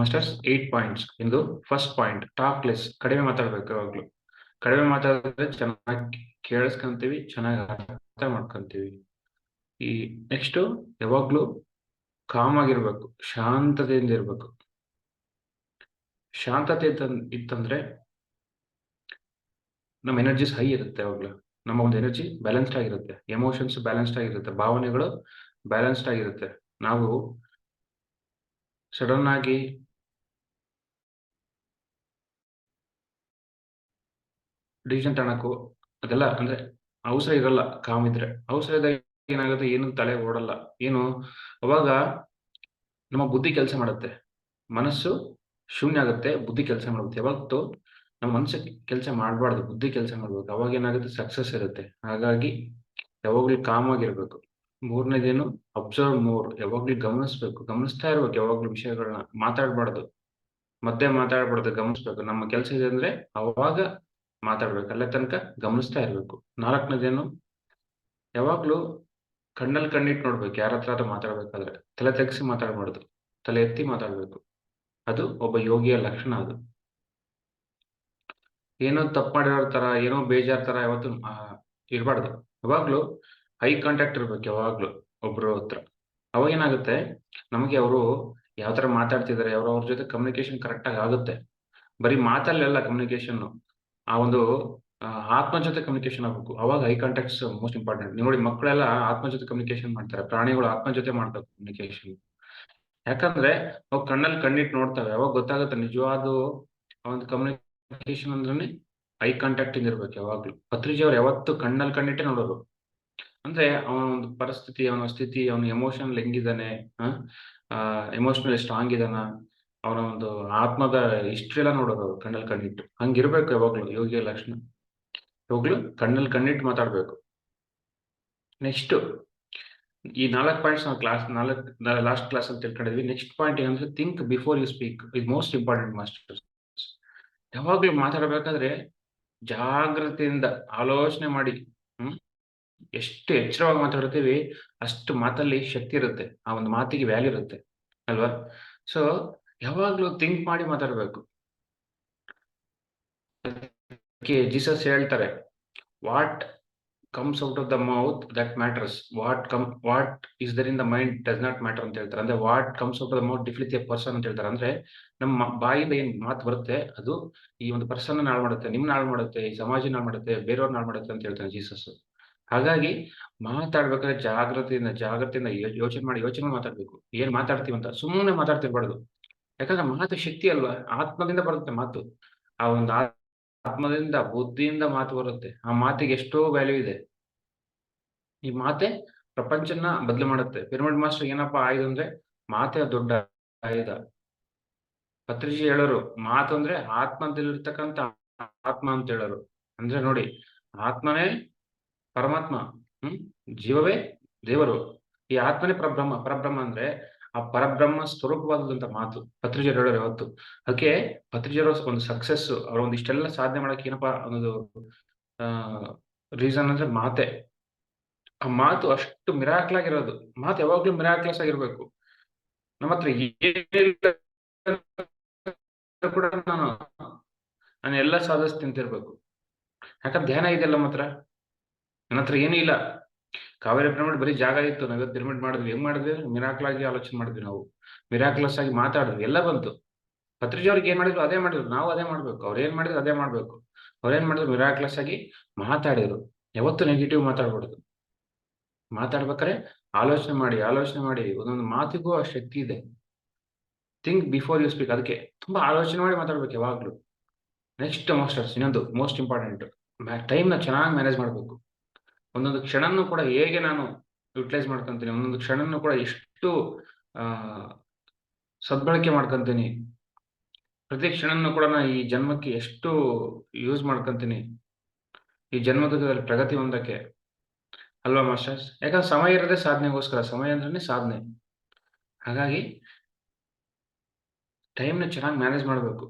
Masters 8 points. ಇಂದು first point, talk less, ಕಡಿಮೆ ಮಾತಾಡ್ಬೇಕು. ಯಾವಾಗ್ಲೂ ಕಡಿಮೆ ಮಾತಾಡಿದ್ರೆ ಚೆನ್ನಾಗಿ ಕೇಳಿಸ್ಕೊಂತೀವಿ, ಚೆನ್ನಾಗಿ ಅರ್ಥ ಮಾಡ್ಕೊಂತೀವಿ. ಈ ನೆಕ್ಸ್ಟ್, ಯಾವಾಗ್ಲೂ ಕಾಮ್ ಆಗಿರ್ಬೇಕು, ಶಾಂತತೆಯಿಂದ ಇರ್ಬೇಕು. ಶಾಂತತೆ ಇತ್ತಂದ್ರೆ ನಮ್ಮ ಎನರ್ಜಿಸ್ ಹೈ ಇರುತ್ತೆ. ಯಾವಾಗ್ಲೂ ನಮ್ಮ ಒಂದು ಎನರ್ಜಿ ಬ್ಯಾಲೆನ್ಸ್ಡ್ ಆಗಿರುತ್ತೆ, ಎಮೋಷನ್ಸ್ ಬ್ಯಾಲೆನ್ಸ್ಡ್ ಆಗಿರುತ್ತೆ, ಭಾವನೆಗಳು ಬ್ಯಾಲೆನ್ಸ್ಡ್ ಆಗಿರುತ್ತೆ. ನಾವು ಸಡನ್ ಆಗಿ ಡಿಸಿಷನ್ ತಗೊಳಕ್ಕೂ ಅದೆಲ್ಲ ಅಂದ್ರೆ ಅವಸರ ಇರಲ್ಲ. ಕಾಮ್ ಇದ್ರೆ ಅವಸರ ಇದ್ದಾಗ ಏನಾಗುತ್ತೆ, ಏನು ತಲೆ ಓಡಲ್ಲ ಏನು. ಅವಾಗ ನಮ್ಮ ಬುದ್ಧಿ ಕೆಲಸ ಮಾಡುತ್ತೆ, ಮನಸ್ಸು ಶೂನ್ಯ ಆಗುತ್ತೆ, ಬುದ್ಧಿ ಕೆಲಸ ಮಾಡುತ್ತೆ. ಯಾವತ್ತು ನಮ್ಮ ಮನಸ್ಸು ಕೆಲಸ ಮಾಡಬಾರ್ದು, ಬುದ್ಧಿ ಕೆಲಸ ಮಾಡ್ಬೇಕು. ಅವಾಗ ಏನಾಗುತ್ತೆ, ಸಕ್ಸಸ್ ಇರುತ್ತೆ. ಹಾಗಾಗಿ ಯಾವಾಗ್ಲೂ ಕಾಮ್ ಆಗಿರ್ಬೇಕು. ಮೂರನೇದೇನು, ಅಬ್ಸರ್ವ್ ಮೋರ್, ಯಾವಾಗ್ಲೂ ಗಮನಿಸ್ಬೇಕು, ಗಮನಿಸ್ತಾ ಇರ್ಬೇಕು. ಯಾವಾಗ್ಲೂ ವಿಷಯಗಳನ್ನ ಮಾತಾಡಬಾರ್ದು, ಮಧ್ಯೆ ಮಾತಾಡಬಾರ್ದು, ಗಮನಿಸ್ಬೇಕು. ನಮ್ಮ ಕೆಲಸ ಇದೆ ಅಂದ್ರೆ ಅವಾಗ ಮಾತಾಡ್ಬೇಕು, ಅಲ್ಲೇ ತನಕ ಗಮನಿಸ್ತಾ ಇರ್ಬೇಕು. ನಾಲ್ಕನೇದೇನು, ಯಾವಾಗ್ಲೂ ಕಣ್ಣಲ್ಲಿ ಕಣ್ಣಿಟ್ಟು ನೋಡ್ಬೇಕು. ಯಾರ ಹತ್ರ ಮಾತಾಡ್ಬೇಕಾದ್ರೆ ತಲೆ ತೆಗ್ಸಿ ಮಾತಾಡಬಾರ್ದು, ತಲೆ ಎತ್ತಿ ಮಾತಾಡ್ಬೇಕು. ಅದು ಒಬ್ಬ ಯೋಗಿಯ ಲಕ್ಷಣ. ಅದು ಏನೋ ತಪ್ಪು ಮಾಡಿರೋ ತರ, ಏನೋ ಬೇಜಾರ್ ತರ ಯಾವತ್ತು ಇರಬಾರ್ದು. ಯಾವಾಗ್ಲೂ ಐ ಕಾಂಟ್ಯಾಕ್ಟ್ ಇರ್ಬೇಕು ಯಾವಾಗ್ಲೂ ಒಬ್ರು ಹತ್ರ. ಅವಾಗ ಏನಾಗುತ್ತೆ, ನಮಗೆ ಅವರು ಯಾವ ತರ ಮಾತಾಡ್ತಿದ್ದಾರೆ, ಅವ್ರ ಜೊತೆ ಕಮ್ಯುನಿಕೇಶನ್ ಕರೆಕ್ಟ್ ಆಗಿ ಆಗುತ್ತೆ. ಬರೀ ಮಾತಲ್ಲೆಲ್ಲ ಕಮ್ಯುನಿಕೇಶನ್, ಆ ಒಂದು ಆತ್ಮ ಜೊತೆ ಕಮ್ಯುನಿಕೇಶನ್ ಆಗ್ಬೇಕು. ಅವಾಗ ಐ ಕಾಂಟ್ಯಾಕ್ಟ್ಸ್ ಮೋಸ್ಟ್ ಇಂಪಾರ್ಟೆಂಟ್. ನೀವು ನೋಡಿ, ಮಕ್ಕಳೆಲ್ಲ ಆತ್ಮ ಜೊತೆ ಕಮ್ಯುನಿಕೇಶನ್ ಮಾಡ್ತಾರೆ, ಪ್ರಾಣಿಗಳು ಆತ್ಮ ಜೊತೆ ಮಾಡ್ತಾರೆ ಕಮ್ಯುನಿಕೇಶನ್. ಯಾಕಂದ್ರೆ ಅವು ಕಣ್ಣಲ್ಲಿ ಕಣ್ಣಿಟ್ಟು ನೋಡ್ತವೆ. ಅವಾಗ ಗೊತ್ತಾಗುತ್ತೆ ನಿಜವಾದ ಒಂದು ಕಮ್ಯುನಿಕೇಶನ್ ಅಂದ್ರೆ ಐ ಕಾಂಟ್ಯಾಕ್ಟ್ ಇಂದ ಇರ್ಬೇಕು ಯಾವಾಗ್ಲೂ. ಪತ್ರಿಜಿ ಅವ್ರು ಯಾವತ್ತು ಕಣ್ಣಲ್ಲಿ ಕಣ್ಣಿಟ್ಟೆ ನೋಡೋರು. ಅಂದ್ರೆ ಅವನ ಒಂದು ಪರಿಸ್ಥಿತಿ, ಅವನ ಸ್ಥಿತಿ, ಅವನ ಎಮೋಷನಲ್ ಹೆಂಗಿದ್ದಾನೆ, ಎಮೋಷನಲ್ ಸ್ಟ್ರಾಂಗ್ ಇದಾನ, ಅವನ ಒಂದು ಆತ್ಮದ ಹಿಸ್ಟ್ರಿ ಎಲ್ಲ ನೋಡೋರು ಅವ್ರು ಕಣ್ಣಲ್ಲಿ ಕಣ್ಣಿಟ್ಟು. ಹಂಗಿರ್ಬೇಕು ಯಾವಾಗ್ಲೂ ಯೋಗಿಯ ಲಕ್ಷಣ. ಯಾವಾಗ್ಲೂ ಕಣ್ಣಲ್ಲಿ ಕಣ್ಣಿಟ್ಟು ಮಾತಾಡ್ಬೇಕು. ನೆಕ್ಸ್ಟ್, ಈ 4 ಪಾಯಿಂಟ್ಸ್ ನಾವು ಲಾಸ್ಟ್ ಕ್ಲಾಸ್ ಅಂತ ತಿಳ್ಕೊಂಡಿದ್ವಿ. ನೆಕ್ಸ್ಟ್ ಪಾಯಿಂಟ್ ಏನಂದ್ರೆ, think before you speak is most important masters. ಯಾವಾಗ್ಲೂ ಮಾತಾಡಬೇಕಾದ್ರೆ ಜಾಗ್ರತೆಯಿಂದ ಆಲೋಚನೆ ಮಾಡಿ, ಎಷ್ಟು ಎಚ್ಚರವಾಗಿ ಮಾತಾಡ್ತೀವಿ ಅಷ್ಟು ಮಾತಲ್ಲಿ ಶಕ್ತಿ ಇರುತ್ತೆ, ಆ ಒಂದು ಮಾತಿಗೆ ವ್ಯಾಲ್ಯೂ ಇರುತ್ತೆ ಅಲ್ವಾ. ಸೊ ಯಾವಾಗ್ಲೂ ಥಿಂಕ್ ಮಾಡಿ ಮಾತಾಡ್ಬೇಕು. ಜೀಸಸ್ ಹೇಳ್ತಾರೆ, what comes out of the mouth that matters, what is there in the mind does not matter ಅಂತ ಹೇಳ್ತಾರೆ. ಅಂದ್ರೆ what comes out of the mouth defileth a person ಅಂತ ಹೇಳ್ತಾರೆ. ಅಂದ್ರೆ ನಮ್ಮ ಬಾಯಿಂದ ಏನ್ ಮಾತು ಬರುತ್ತೆ ಅದು ಈ ಒಂದು ಪರ್ಸನ್ ನಾಳು ಮಾಡುತ್ತೆ, ನಿಮ್ನ ನಾಳು ಮಾಡುತ್ತೆ, ಈ ಸಮಾಜ ನಾಳು ಮಾಡುತ್ತೆ, ಬೇರೆಯವ್ರ ನಾಳು ಮಾಡುತ್ತೆ ಅಂತ ಹೇಳ್ತಾರೆ ಜೀಸಸ್. ಹಾಗಾಗಿ ಮಾತಾಡ್ಬೇಕಾದ್ರೆ ಜಾಗ್ರತೆಯಿಂದ ಯೋಚನೆ ಮಾಡಿ ಮಾತಾಡ್ಬೇಕು. ಏನ್ ಮಾತಾಡ್ತೀವಂತ ಸುಮ್ಮನೆ ಮಾತಾಡ್ತಿರ್ಬಾರ್ದು. ಯಾಕಂದ್ರೆ ಮಾತು ಶಕ್ತಿ ಅಲ್ವಾ, ಆತ್ಮದಿಂದ ಬರುತ್ತೆ ಮಾತು. ಆ ಒಂದು ಆತ್ಮದಿಂದ, ಬುದ್ಧಿಯಿಂದ ಮಾತು ಬರುತ್ತೆ. ಆ ಮಾತಿಗೆ ಎಷ್ಟೋ ವ್ಯಾಲ್ಯೂ ಇದೆ. ಈ ಮಾತೆ ಪ್ರಪಂಚನ ಬದಲು ಮಾಡುತ್ತೆ. ಪಿರಮಿಡ್ ಮಾಸ್ಟರ್ ಏನಪ್ಪ ಆಯುಧ ಅಂದ್ರೆ, ಮಾತೆ ದೊಡ್ಡ ಆಯುಧ. ಪತ್ರಿಜಿ ಹೇಳೋರು, ಮಾತು ಅಂದ್ರೆ ಆತ್ಮದಲ್ಲಿರ್ತಕ್ಕಂಥ ಆತ್ಮ ಅಂತ ಹೇಳೋರು. ಅಂದ್ರೆ ನೋಡಿ, ಆತ್ಮನೇ ಪರಮಾತ್ಮ, ಜೀವವೇ ದೇವರು, ಈ ಆತ್ಮನೇ ಪರಬ್ರಹ್ಮ ಅಂದ್ರೆ ಆ ಪರಬ್ರಹ್ಮ ಸ್ವರೂಪವಾದಂತ ಮಾತು ಪತ್ರಿಜಿ ಹೇಳೋರು ಯಾವತ್ತು. ಅದಕ್ಕೆ ಪತ್ರಿಜಿಯವರು ಒಂದು ಸಕ್ಸಸ್, ಅವ್ರ ಒಂದು ಇಷ್ಟೆಲ್ಲ ಸಾಧನೆ ಮಾಡಕ್ಕೆ ಏನಪ್ಪಾ ಅನ್ನೋದು ರೀಸನ್ ಅಂದ್ರೆ ಮಾತೆ. ಆ ಮಾತು ಅಷ್ಟು ಮಿರಾಕ್ಲ್ ಆಗಿರೋದು. ಮಾತು ಯಾವಾಗ್ಲೂ ಮಿರಾಕ್ಲಸ್ ಆಗಿರ್ಬೇಕು. ನಮ್ಮ ಹತ್ರ ಕೂಡ ನಾನು ಎಲ್ಲ ಸಾಧಿಸ್ತೀನಿ ಅಂತ ಇರ್ಬೇಕು. ಯಾಕಂದ್ರೆ ಧ್ಯಾನ ಇದೆಯಲ್ಲ ನಮ್ಮ ಹತ್ರ. ನನ್ನ ಹತ್ರ ಏನೂ ಇಲ್ಲ. ಕಾವೇರಿ ಪಿರಮಿಡ್ ಬರೀ ಜಾಗ ಇತ್ತು, ನಾವ್ ಪಿರಮಿಡ್ ಮಾಡಿದ್ವಿ. ಹೆಂಗ್ ಮಾಡಿದ್ವಿ, ಮಿರಾಕ್ಲ್ ಆಗಿ ಆಲೋಚನೆ ಮಾಡಿದ್ವಿ ನಾವು, ಮಿರಾಕ್ಲಸ್ ಆಗಿ ಮಾತಾಡಿದ್ವಿ, ಎಲ್ಲ ಬಂತು. ಪತ್ರಿಜಿ ಅವ್ರಿಗೆ ಏನ್ ಮಾಡಿದ್ರು ಅದೇ ಮಾಡಿದ್ರು, ನಾವು ಅದೇ ಮಾಡ್ಬೇಕು. ಅವ್ರು ಏನ್ ಮಾಡಿದ್ರು ಅದೇ ಮಾಡ್ಬೇಕು. ಅವ್ರೇನ್ ಮಾಡಿದ್ರು, ಮಿರಾಕ್ಲಸ್ ಆಗಿ ಮಾತಾಡಿದ್ರು. ಯಾವತ್ತು ನೆಗೆಟಿವ್ ಮಾತಾಡ್ಬಾರ್ದು. ಮಾತಾಡ್ಬೇಕಾದ್ರೆ ಆಲೋಚನೆ ಮಾಡಿ ಒಂದೊಂದು ಮಾತಿಗೂ ಆ ಶಕ್ತಿ ಇದೆ. Think before you speak. ಅದಕ್ಕೆ ತುಂಬಾ ಆಲೋಚನೆ ಮಾಡಿ ಮಾತಾಡ್ಬೇಕು ಯಾವಾಗ್ಲೂ. ನೆಕ್ಸ್ಟ್ ಮಾಸ್ಟರ್ಸ್, ಇನ್ನೊಂದು ಮೋಸ್ಟ್ ಇಂಪಾರ್ಟೆಂಟ್, ಟೈಮ್ನ ಚೆನ್ನಾಗಿ ಮ್ಯಾನೇಜ್ ಮಾಡ್ಬೇಕು. ಒಂದೊಂದು ಕ್ಷಣನೂ ಕೂಡ ಹೇಗೆ ನಾನು ಯುಟಿಲೈಸ್ ಮಾಡ್ಕೊಂತೀನಿ, ಒಂದೊಂದು ಕ್ಷಣನೂ ಕೂಡ ಎಷ್ಟು ಸದ್ಬಳಕೆ ಮಾಡ್ಕೊಂತೀನಿ, ಪ್ರತಿ ಕ್ಷಣನೂ ಕೂಡ ನಾ ಈ ಜನ್ಮಕ್ಕೆ ಎಷ್ಟು ಯೂಸ್ ಮಾಡ್ಕೊಂತೀನಿ, ಈ ಜನ್ಮದಲ್ಲಿ ಪ್ರಗತಿ ಹೊಂದಕ್ಕೆ ಅಲ್ವಾ ಮಾಸ್ಟರ್ಸ್. ಯಾಕಂದ್ರೆ ಸಮಯ ಇರೋದೇ ಸಾಧನೆಗೋಸ್ಕರ, ಸಮಯ ಅಂದ್ರೆ ಸಾಧನೆ. ಹಾಗಾಗಿ ಟೈಮ್ನ ಚೆನ್ನಾಗಿ ಮ್ಯಾನೇಜ್ ಮಾಡಬೇಕು,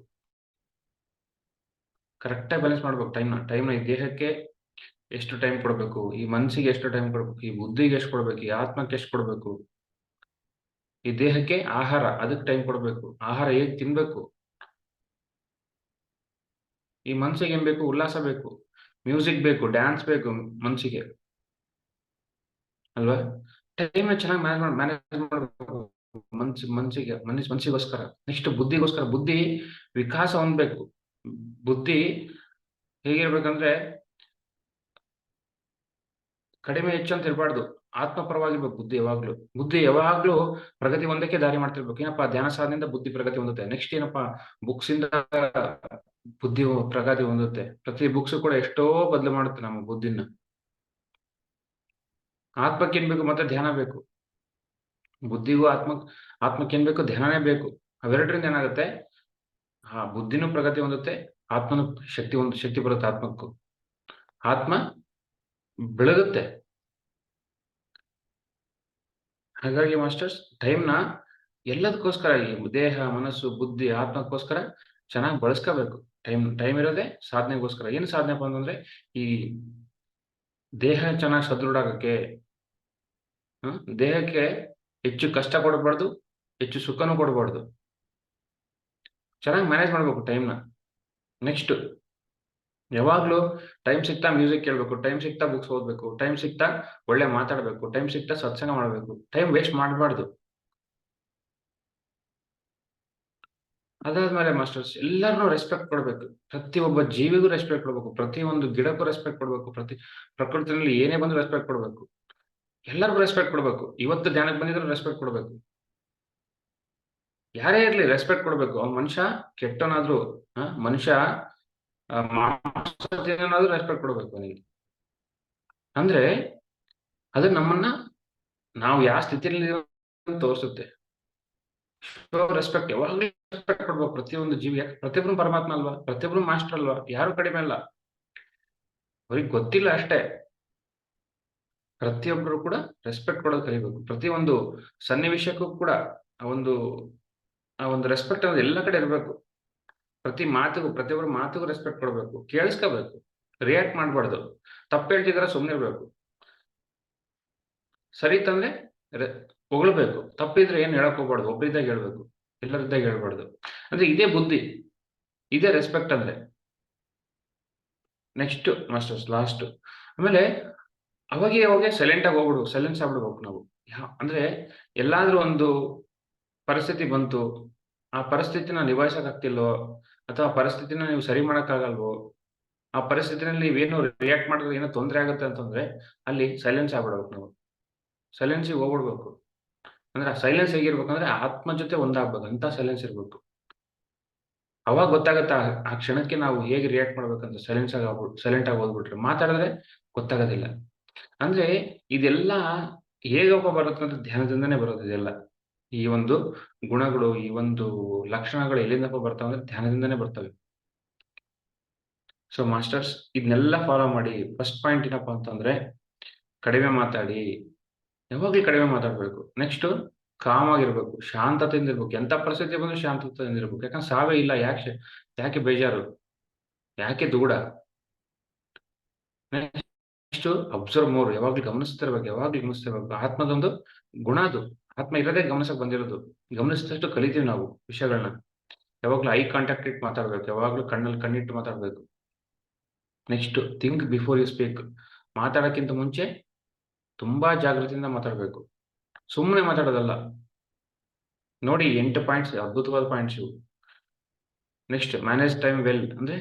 ಕರೆಕ್ಟಾಗಿ ಬ್ಯಾಲೆನ್ಸ್ ಮಾಡ್ಬೇಕು ಟೈಮ್ನ. ಈ ದೇಹಕ್ಕೆ ಎಷ್ಟು ಟೈಮ್ ಕೊಡಬೇಕು, ಈ ಮನಸ್ಸಿಗೆ ಎಷ್ಟು ಟೈಮ್ ಕೊಡ್ಬೇಕು, ಈ ಬುದ್ಧಿಗೆ ಎಷ್ಟು ಕೊಡ್ಬೇಕು, ಈ ಆತ್ಮಕ್ಕೆ ಎಷ್ಟು ಕೊಡ್ಬೇಕು. ಈ ದೇಹಕ್ಕೆ ಆಹಾರ, ಅದಕ್ಕೆ ಟೈಮ್ ಕೊಡಬೇಕು. ಆಹಾರ ಹೇಗ್ ತಿನ್ಬೇಕು, ಈ ಮನ್ಸಿಗೆ ಏನ್ ಬೇಕು, ಉಲ್ಲಾಸ ಬೇಕು, ಮ್ಯೂಸಿಕ್ ಬೇಕು, ಡ್ಯಾನ್ಸ್ ಬೇಕು ಮನ್ಸಿಗೆ, ಅಲ್ವಾ? ಟೈಮ್ ಚೆನ್ನಾಗಿ ಮ್ಯಾನೇಜ್ ಮಾಡಬೇಕು ಮನಸ್ಸಿಗೋಸ್ಕರ. ನೆಕ್ಸ್ಟ್ ಬುದ್ಧಿಗೋಸ್ಕರ. ಬುದ್ಧಿ ವಿಕಾಸ ಹೊಂದ್ಬೇಕು. ಬುದ್ಧಿ ಹೇಗಿರ್ಬೇಕಂದ್ರೆ ಕಡಿಮೆ ಹೆಚ್ಚು ಅಂತ ಇರಬಾರ್ದು, ಆತ್ಮಪರವಾಗಿರ್ಬೇಕು ಬುದ್ಧಿ ಯಾವಾಗ್ಲೂ. ಬುದ್ಧಿ ಯಾವಾಗ್ಲೂ ಪ್ರಗತಿ ಒಂದಕ್ಕೆ ದಾರಿ ಮಾಡ್ತಿರ್ಬೇಕು. ಏನಪ್ಪಾ, ಧ್ಯಾನ ಸಾಧನೆಯಿಂದ ಬುದ್ಧಿ ಪ್ರಗತಿ ಹೊಂದುತ್ತೆ. ನೆಕ್ಸ್ಟ್ ಏನಪ್ಪಾ, ಬುಕ್ಸ್ ಇಂದ ಬುದ್ಧಿ ಪ್ರಗತಿ ಹೊಂದುತ್ತೆ. ಪ್ರತಿ ಬುಕ್ಸ್ ಕೂಡ ಎಷ್ಟೋ ಬದಲು ಮಾಡುತ್ತೆ ನಮ್ಮ ಬುದ್ಧಿನ. ಆತ್ಮಕ್ಕೆ ಏನ್ ಬೇಕು, ಮತ್ತೆ ಧ್ಯಾನ ಬೇಕು. ಬುದ್ಧಿಗೂ ಆತ್ಮಕ್ಕೆ ಏನ್ ಬೇಕು, ಧ್ಯಾನನೇ ಬೇಕು. ಅವೆರಡರಿಂದ ಏನಾಗುತ್ತೆ, ಬುದ್ಧಿನೂ ಪ್ರಗತಿ ಹೊಂದುತ್ತೆ, ಆತ್ಮನು ಶಕ್ತಿ ಬರುತ್ತೆ ಆತ್ಮಕ್ಕೂ. ಆತ್ಮ ಬೆಳಗುತ್ತೆ. ಹಾಗಾಗಿ ಮಾಸ್ಟರ್ಸ್, ಟೈಮ್ನ ಎಲ್ಲದಕ್ಕೋಸ್ಕರ, ಈ ದೇಹ, ಮನಸ್ಸು, ಬುದ್ಧಿ, ಆತ್ಮಕ್ಕೋಸ್ಕರ ಚೆನ್ನಾಗಿ ಬಳಸ್ಕೋಬೇಕು. ಟೈಮ್ ಇರೋದೇ ಸಾಧನೆಗೋಸ್ಕರ. ಏನು ಸಾಧನೆಪ್ಪ ಅಂತಂದ್ರೆ, ಈ ದೇಹ ಚೆನ್ನಾಗಿ ಸದೃಢ ಆಗಕ್ಕೆ, ದೇಹಕ್ಕೆ ಹೆಚ್ಚು ಕಷ್ಟ ಕೊಡಬಾರ್ದು, ಹೆಚ್ಚು ಸುಖನೂ ಕೊಡಬಾರ್ದು. ಚೆನ್ನಾಗಿ ಮ್ಯಾನೇಜ್ ಮಾಡ್ಬೇಕು ಟೈಮ್ನ. ನೆಕ್ಸ್ಟ್, ಯಾವಾಗ್ಲೂ ಟೈಮ್ ಸಿಗ್ತಾ ಮ್ಯೂಸಿಕ್ ಕೇಳಬೇಕು, ಟೈಮ್ ಸಿಗ್ತಾ ಬುಕ್ಸ್ ಓದ್ಬೇಕು, ಟೈಮ್ ಸಿಗ್ತಾ ಒಳ್ಳೆ ಮಾತಾಡ್ಬೇಕು, ಟೈಮ್ ಸಿಗ್ತಾ ಸತ್ಸಂಗ ಮಾಡಬೇಕು. ಟೈಮ್ ವೇಸ್ಟ್ ಮಾಡಬಾರ್ದು. ಅದಾದ್ಮೇಲೆ ಮಾಸ್ಟರ್ಸ್, ಎಲ್ಲರನ್ನೂ ರೆಸ್ಪೆಕ್ಟ್ ಕೊಡ್ಬೇಕು. ಪ್ರತಿಯೊಬ್ಬ ಜೀವಿಗೂ ರೆಸ್ಪೆಕ್ಟ್ ಕೊಡ್ಬೇಕು, ಪ್ರತಿ ಒಂದು ಗಿಡಕ್ಕೂ ರೆಸ್ಪೆಕ್ಟ್ ಕೊಡ್ಬೇಕು, ಪ್ರಕೃತಿನಲ್ಲಿ ಏನೇ ಬಂದ್ರು ರೆಸ್ಪೆಕ್ಟ್ ಕೊಡ್ಬೇಕು. ಎಲ್ಲರಿಗೂ ರೆಸ್ಪೆಕ್ಟ್ ಕೊಡ್ಬೇಕು. ಇವತ್ತು ಧ್ಯಾನಕ್ಕೆ ಬಂದಿದ್ರು ರೆಸ್ಪೆಕ್ಟ್ ಕೊಡ್ಬೇಕು. ಯಾರೇ ಇರ್ಲಿ ರೆಸ್ಪೆಕ್ಟ್ ಕೊಡ್ಬೇಕು. ಅವ್ನ ಮನುಷ್ಯ ಕೆಟ್ಟವನಾದ್ರು, ಮನುಷ್ಯ ಮಾಂಸನಾದ್ರೂ ರೆಸ್ಪೆಕ್ಟ್ ಕೊಡ್ಬೇಕು ಅವನಿಗೆ. ಅಂದ್ರೆ ಅದು ನಮ್ಮನ್ನ ನಾವು ಯಾವ ಸ್ಥಿತಿಯಲ್ಲಿ ತೋರಿಸುತ್ತೆ. ರೆಸ್ಪೆಕ್ಟ್, ಯಾವಾಗ್ಲೂ ರೆಸ್ಪೆಕ್ಟ್ ಕೊಡ್ಬೇಕು ಪ್ರತಿಯೊಂದು ಜೀವಿ. ಪ್ರತಿಯೊಬ್ರು ಪರಮಾತ್ಮ ಅಲ್ವಾ, ಪ್ರತಿಯೊಬ್ರು ಮಾಸ್ಟರ್ ಅಲ್ವಾ, ಯಾರು ಕಡಿಮೆ ಅಲ್ಲ. ಅವ್ರಿಗೆ ಗೊತ್ತಿಲ್ಲ ಅಷ್ಟೇ. ಪ್ರತಿಯೊಬ್ಬರು ಕೂಡ ರೆಸ್ಪೆಕ್ಟ್ ಕೊಡೋದು ಕಲಿಬೇಕು. ಪ್ರತಿಯೊಂದು ಸನ್ನಿವೇಶಕ್ಕೂ ಕೂಡ ಆ ಒಂದು ರೆಸ್ಪೆಕ್ಟ್ ಅನ್ನೋದು ಎಲ್ಲ ಕಡೆ ಇರಬೇಕು. ಪ್ರತಿಯೊಬ್ಬರ ಮಾತಿಗೂ ರೆಸ್ಪೆಕ್ಟ್ ಕೊಡಬೇಕು, ಕೇಳಿಸ್ಕೋಬೇಕು, ರಿಯಾಕ್ಟ್ ಮಾಡ್ಬಾರ್ದು. ತಪ್ಪು ಹೇಳ್ತಿದಾರ ಸುಮ್ಮನೆ ಇರ್ಬೇಕು. ಸರಿ ತಂದ್ರೆ ಹೊಗಳ್ಬೇಕು, ತಪ್ಪಿದ್ರೆ ಏನ್ ಹೇಳಕ್ ಹೋಗ್ಬಾರ್ದು. ಒಬ್ಬರಿದ್ದಾಗ ಹೇಳ್ಬೇಕು, ಎಲ್ಲರಿದ್ದಾಗ ಹೇಳ್ಬಾರ್ದು. ಅಂದ್ರೆ ಇದೇ ಬುದ್ಧಿ, ಇದೇ ರೆಸ್ಪೆಕ್ಟ್ ಅಂದ್ರೆ. ನೆಕ್ಸ್ಟ್ ಮಾಸ್ಟರ್ಸ್, ಲಾಸ್ಟ್, ಆಮೇಲೆ ಅವಾಗೆ ಸೈಲೆಂಟ್ ಆಗಿ ಹೋಗ್ಬಿಡ್ಬೇಕು, ಸೈಲೆನ್ಸ್ ಆಗ್ಬಿಡ್ಬೇಕು ನಾವು. ಅಂದ್ರೆ ಎಲ್ಲಾದ್ರೂ ಒಂದು ಪರಿಸ್ಥಿತಿ ಬಂತು, ಆ ಪರಿಸ್ಥಿತಿನ ನಿಭಾಯಿಸಕ್ ಆಗ್ತಿಲ್ವೋ, ಅಥವಾ ಆ ಪರಿಸ್ಥಿತಿನ ನೀವು ಸರಿ ಆಗಲ್ವೋ, ಆ ಪರಿಸ್ಥಿತಿನಲ್ಲಿ ನೀವೇನು ರಿಯಾಕ್ಟ್ ಮಾಡಿದ್ರೆ ಏನೋ ತೊಂದರೆ ಆಗುತ್ತೆ ಅಂತಂದ್ರೆ, ಅಲ್ಲಿ ಸೈಲೆನ್ಸ್ ಆಗ್ಬಿಡ್ಬೇಕು ನಾವು. ಸೈಲೆನ್ಸಿಗೆ ಹೋಗ್ಬಿಡ್ಬೇಕು. ಅಂದ್ರೆ ಆ ಸೈಲೆನ್ಸ್ ಹೇಗಿರ್ಬೇಕಂದ್ರೆ ಆತ್ಮ ಜೊತೆ ಒಂದಾಗ್ಬೇಕು ಅಂತ ಸೈಲೆನ್ಸ್ ಇರ್ಬೇಕು. ಅವಾಗ ಗೊತ್ತಾಗತ್ತ ಆ ಕ್ಷಣಕ್ಕೆ ನಾವು ಹೇಗೆ ರಿಯಾಕ್ಟ್ ಮಾಡ್ಬೇಕಂತ. ಸೈಲೆಂಟ್ ಆಗಿ ಹೋಗ್ಬಿಟ್ರೆ, ಮಾತಾಡಿದ್ರೆ ಗೊತ್ತಾಗೋದಿಲ್ಲ. ಅಂದ್ರೆ ಇದೆಲ್ಲ ಹೇಗಪ್ಪ ಬರುತ್ತೆ ಅಂದ್ರೆ ಧ್ಯಾನದಿಂದನೇ ಬರೋದು ಇದೆಲ್ಲ. ಈ ಒಂದು ಗುಣಗಳು, ಈ ಒಂದು ಲಕ್ಷಣಗಳು ಎಲ್ಲಿಂದಪ್ಪ ಬರ್ತಾವ ಅಂದ್ರೆ ಧ್ಯಾನದಿಂದನೇ ಬರ್ತವೆ. ಸೊ ಮಾಸ್ಟರ್ಸ್, ಇದನ್ನೆಲ್ಲ ಫಾಲೋ ಮಾಡಿ. ಫಸ್ಟ್ ಪಾಯಿಂಟ್ ಏನಪ್ಪಾ ಅಂತಂದ್ರೆ, ಕಡಿಮೆ ಮಾತಾಡಿ, ಯಾವಾಗ್ಲೂ ಕಡಿಮೆ ಮಾತಾಡ್ಬೇಕು. ನೆಕ್ಸ್ಟ್, ಕಾಮ್ ಆಗಿರ್ಬೇಕು, ಶಾಂತತೆಯಿಂದ ಇರ್ಬೇಕು. ಎಂತ ಪರಿಸ್ಥಿತಿ ಬಂದ್ರು ಶಾಂತತೆಯಿಂದ ಇರ್ಬೇಕು. ಯಾಕಂದ್ರೆ ಸಾವೇ ಇಲ್ಲ, ಯಾಕೆ ಬೇಜಾರು, ಯಾಕೆ ದೂಡ. ನೆಕ್ಸ್ಟ್, ಅಬ್ಸರ್ವ್ ಮೋರ್, ಯಾವಾಗ್ಲೂ ಗಮನಿಸ್ತಿರ್ಬೇಕು. ಆತ್ಮದೊಂದು ಗುಣ ಅದು. ಆತ್ಮ ಇರೋದೇ ಗಮನಿಸಕ್ ಬಂದಿರೋದು. ಗಮನಿಸಿದಷ್ಟು ಕಲಿತೀವಿ ನಾವು ವಿಷಯಗಳನ್ನ. ಯಾವಾಗ್ಲೂ ಐ ಕಾಂಟ್ಯಾಕ್ಟ್ ಇಟ್ಟು ಮಾತಾಡ್ಬೇಕು, ಯಾವಾಗ್ಲೂ ಕಣ್ಣಲ್ಲಿ ಕಣ್ಣಿಟ್ಟು ಮಾತಾಡ್ಬೇಕು. Next, think before you speak. ಮಾತಾಡಕ್ಕಿಂತ ಮುಂಚೆ ತುಂಬಾ ಜಾಗೃತಿಯಿಂದ ಮಾತಾಡ್ಬೇಕು, ಸುಮ್ಮನೆ ಮಾತಾಡೋದಲ್ಲ. ನೋಡಿ, 8 ಪಾಯಿಂಟ್ಸ್, ಅದ್ಭುತವಾದ ಪಾಯಿಂಟ್ಸ್ ಇವು. ನೆಕ್ಸ್ಟ್, ಮ್ಯಾನೇಜ್ ಟೈಮ್ ವೆಲ್, ಅಂದ್ರೆ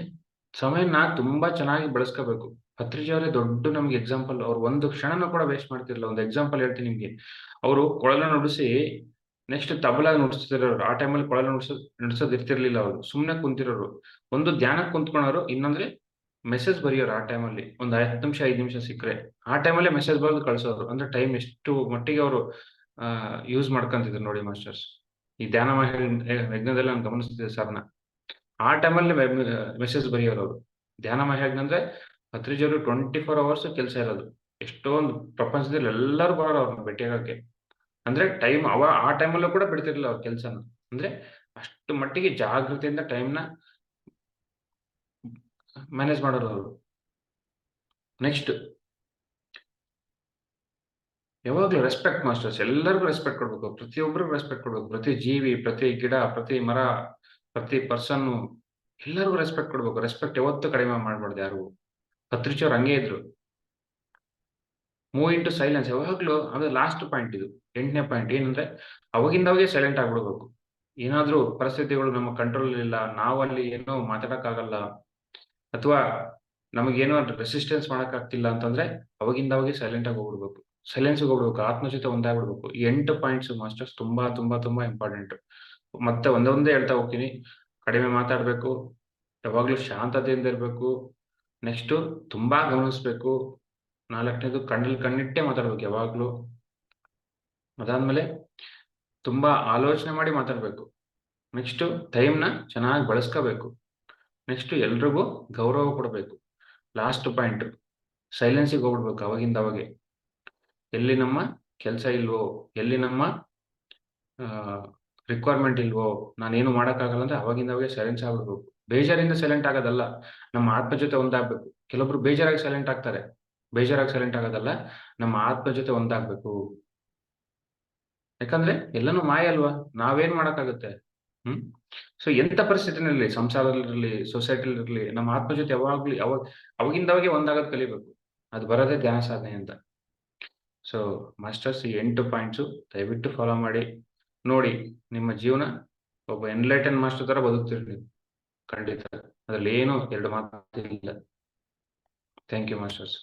ಸಮಯನ ತುಂಬಾ ಚೆನ್ನಾಗಿ ಬಳಸ್ಕೋಬೇಕು. ಪತ್ರಿಜಿ ಅವರೇ ದೊಡ್ಡ ನಮ್ಗೆ ಎಕ್ಸಾಂಪಲ್. ಅವ್ರು ಒಂದು ಕ್ಷಣನೂ ಕೂಡ ವೇಸ್ಟ್ ಮಾಡ್ತಿರ್ಲಿಲ್ಲ. ಒಂದು ಎಕ್ಸಾಂಪಲ್ ಹೇಳ್ತೀನಿ ನಿಮ್ಗೆ. ಅವರು ಕೊಳಲ ನುಡಿಸಿ ನೆಕ್ಸ್ಟ್ ತಬಲಾ ನುಡಿಸ್ತಿರೋರು. ಆ ಟೈಮಲ್ಲಿ ಕೊಳಲ ನುಡಿಸೋದು ಇರ್ತಿರ್ಲಿಲ್ಲ. ಅವರು ಸುಮ್ಮನೆ ಕುಂತಿರೋರು. ಒಂದು ಧ್ಯಾನಕ್ಕೆ ಕುಂತ್ಕೊಳೋರು, ಇನ್ನೊಂದ್ರೆ ಮೆಸೇಜ್ ಬರೆಯೋರು. ಆ ಟೈಮಲ್ಲಿ ಒಂದು 10 ನಿಮಿಷ 5 ನಿಮಿಷ ಸಿಕ್ಕರೆ ಆ ಟೈಮಲ್ಲೇ ಮೆಸೇಜ್ ಬರೆದು ಕಳ್ಸೋರು. ಅಂದ್ರೆ ಟೈಮ್ ಎಷ್ಟು ಮಟ್ಟಿಗೆ ಅವರು ಯೂಸ್ ಮಾಡ್ಕೊಂತಿದ್ರು ನೋಡಿ ಮಾಸ್ಟರ್ಸ್. ಈ ಧ್ಯಾನ ಯಜ್ಞದಲ್ಲಿ ನಾನು ಗಮನಿಸ್ತಿದ್ದೆ ಸರ್ನ. ಆ ಟೈಮಲ್ಲಿ ಮೆಸೇಜ್ ಬರೆಯೋರು ಅವರು. ಧ್ಯಾನ ಮಹಾಯಜ್ಞ ಅಂದ್ರೆ ಪತ್ರಿಜಿಯವರು 24 ಅವರ್ಸ್ ಕೆಲಸ ಇರೋದು. ಎಷ್ಟೊಂದು ಪ್ರಪಂಚದಲ್ಲಿ ಎಲ್ಲರೂ ಬರೋರು ಅವ್ರನ್ನ ಭೇಟಿಯಾಗಕ್ಕೆ. ಅಂದ್ರೆ ಆ ಟೈಮಲ್ಲೂ ಕೂಡ ಬಿಡ್ತಿರ್ಲಿಲ್ಲ ಅವ್ರ ಕೆಲ್ಸನ. ಅಂದ್ರೆ ಅಷ್ಟು ಮಟ್ಟಿಗೆ ಜಾಗೃತಿಯಿಂದ ಟೈಮ್ನ ಮ್ಯಾನೇಜ್ ಮಾಡೋರು ಅವರು. ನೆಕ್ಸ್ಟ್, ಯಾವಾಗ್ಲೂ ರೆಸ್ಪೆಕ್ಟ್ ಮಾಸ್ಟರ್ಸ್. ಎಲ್ಲರಿಗೂ ರೆಸ್ಪೆಕ್ಟ್ ಕೊಡ್ಬೇಕು. ಪ್ರತಿಯೊಬ್ಬರಿಗೂ ರೆಸ್ಪೆಕ್ಟ್ ಕೊಡ್ಬೇಕು. ಪ್ರತಿ ಜೀವಿ, ಪ್ರತಿ ಗಿಡ, ಪ್ರತಿ ಮರ, ಪ್ರತಿ ಪರ್ಸನ್ ಎಲ್ಲರಿಗೂ ರೆಸ್ಪೆಕ್ಟ್ ಕೊಡ್ಬೇಕು. ರೆಸ್ಪೆಕ್ಟ್ ಯಾವತ್ತೂ ಕಡಿಮೆ ಮಾಡ್ಬಾರ್ದು ಯಾರಿಗೂ. ಪತ್ರಿಜಿಯವ್ರು ಹಂಗೆ ಇದ್ರು. ಮೂವ್ ಇಂಟು ಸೈಲೆನ್ಸ್ ಯಾವಾಗ್ಲೂ ಅದು ಲಾಸ್ಟ್ ಪಾಯಿಂಟ್ ಇದು. 8ನೇ ಪಾಯಿಂಟ್ ಏನಂದ್ರೆ ಅವಾಗಿಂದಾಗೆ ಸೈಲೆಂಟ್ ಆಗ್ಬಿಡ್ಬೇಕು. ಏನಾದ್ರೂ ಪರಿಸ್ಥಿತಿಗಳು ನಮ್ಮ ಕಂಟ್ರೋಲ್ ಇಲ್ಲ, ನಾವಲ್ಲಿ ಏನೋ ಮಾತಾಡಕ್ಕಾಗಲ್ಲ, ಅಥವಾ ನಮಗೇನೋ ರೆಸಿಸ್ಟೆನ್ಸ್ ಮಾಡಕ್ಕಾಗ್ತಿಲ್ಲ ಅಂತಂದ್ರೆ ಅವಾಗಿಂದಾಗೆ ಸೈಲೆಂಟ್ ಆಗಿ ಹೋಗ್ಬಿಡ್ಬೇಕು. ಸೈಲೆನ್ಸ್‌ಗೆ ಹೋಗ್ಬಿಡ್ಬೇಕು. ಆತ್ಮ ಜೊತೆ ಒಂದಾಗ್ಬಿಡ್ಬೇಕು. ಈ 8 ಪಾಯಿಂಟ್ಸ್ ಮಾಸ್ಟರ್ಸ್ ತುಂಬಾ ತುಂಬಾ ತುಂಬಾ ಇಂಪಾರ್ಟೆಂಟ್. ಮತ್ತೆ ಒಂದೊಂದೇ ಹೇಳ್ತಾ ಹೋಗ್ತೀನಿ. ಕಡಿಮೆ ಮಾತಾಡ್ಬೇಕು. ಯಾವಾಗ್ಲೂ ಶಾಂತತೆಯಿಂದ ಇರ್ಬೇಕು. ನೆಕ್ಸ್ಟ್ ತುಂಬಾ ಗಮನಿಸ್ಬೇಕು. 4ನೇದು ಕಣ್ಣಲ್ಲಿ ಕಣ್ಣಿಟ್ಟೆ ಮಾತಾಡ್ಬೇಕು ಯಾವಾಗ್ಲೂ. ಅದಾದ್ಮೇಲೆ ತುಂಬಾ ಆಲೋಚನೆ ಮಾಡಿ ಮಾತಾಡ್ಬೇಕು. ನೆಕ್ಸ್ಟ್ ಟೈಮ್‌ನ ಚೆನ್ನಾಗಿ ಬಳಸ್ಕೋಬೇಕು. ನೆಕ್ಸ್ಟ್ ಎಲ್ರಿಗೂ ಗೌರವ ಕೊಡ್ಬೇಕು. ಲಾಸ್ಟ್ ಪಾಯಿಂಟ್ ಸೈಲೆನ್ಸ್‌ಗೆ ಹೋಗ್ಬಿಡ್ಬೇಕು ಅವಾಗಿಂದವಾಗೆ. ಎಲ್ಲಿ ನಮ್ಮ ಕೆಲ್ಸ ಇಲ್ವೋ, ಎಲ್ಲಿ ನಮ್ಮ ರಿಕ್ವೈರ್ಮೆಂಟ್ ಇಲ್ವೋ, ನಾನೇನು ಮಾಡಕ್ಕಾಗಲ್ಲ ಅಂದ್ರೆ ಅವಾಗಿಂದಾಗೆ ಸೈಲೆನ್ಸ್ ಆಗ್ಬಿಡ್ಬೇಕು. ಬೇಜಾರಿಂದ ಸೈಲೆಂಟ್ ಆಗೋದಲ್ಲ, ನಮ್ಮ ಆತ್ಮ ಜೊತೆ ಒಂದಾಗ್ಬೇಕು. ಕೆಲವೊಬ್ರು ಬೇಜಾರಾಗಿ ಸೈಲೆಂಟ್ ಆಗ್ತಾರೆ. ಬೇಜಾರಾಗಿ ಸೈಲೆಂಟ್ ಆಗೋದಲ್ಲ, ನಮ್ಮ ಆತ್ಮ ಜೊತೆ ಒಂದಾಗ್ಬೇಕು. ಯಾಕಂದ್ರೆ ಎಲ್ಲಾನು ಮಾಯ ಅಲ್ವಾ? ನಾವೇನ್ ಮಾಡಕ್ಕಾಗುತ್ತೆ? ಹ್ಮ್. ಸೊ ಎಂತ ಪರಿಸ್ಥಿತಿನಲ್ಲಿ, ಸಂಸಾರದಲ್ಲಿರ್ಲಿ, ಸೊಸೈಟಿಲಿರ್ಲಿ, ನಮ್ಮ ಆತ್ಮ ಜೊತೆ ಯಾವಾಗ್ಲೂ ಅವಾಗಿಂದಾಗೆ ಒಂದಾಗೋದ್ ಕಲಿಬೇಕು. ಅದು ಬರೋದೇ ಧ್ಯಾನ ಸಾಧನೆ ಅಂತ. ಸೊ ಮಾಸ್ಟರ್ಸ್ ಈ 8 ಪಾಯಿಂಟ್ಸು ದಯವಿಟ್ಟು ಫಾಲೋ ಮಾಡಿ. ನೋಡಿ, ನಿಮ್ಮ ಜೀವನ ಒಬ್ಬ ಎನ್‌ಲೈಟನ್ ಮಾಸ್ಟರ್ ತರ ಬದುಕ್ತೀರಿ ನೀವು. ಖಂಡಿತ. ಅದ್ರಲ್ಲಿ ಏನು 2 ಮಾತಿಲ್ಲ. Thank you masters.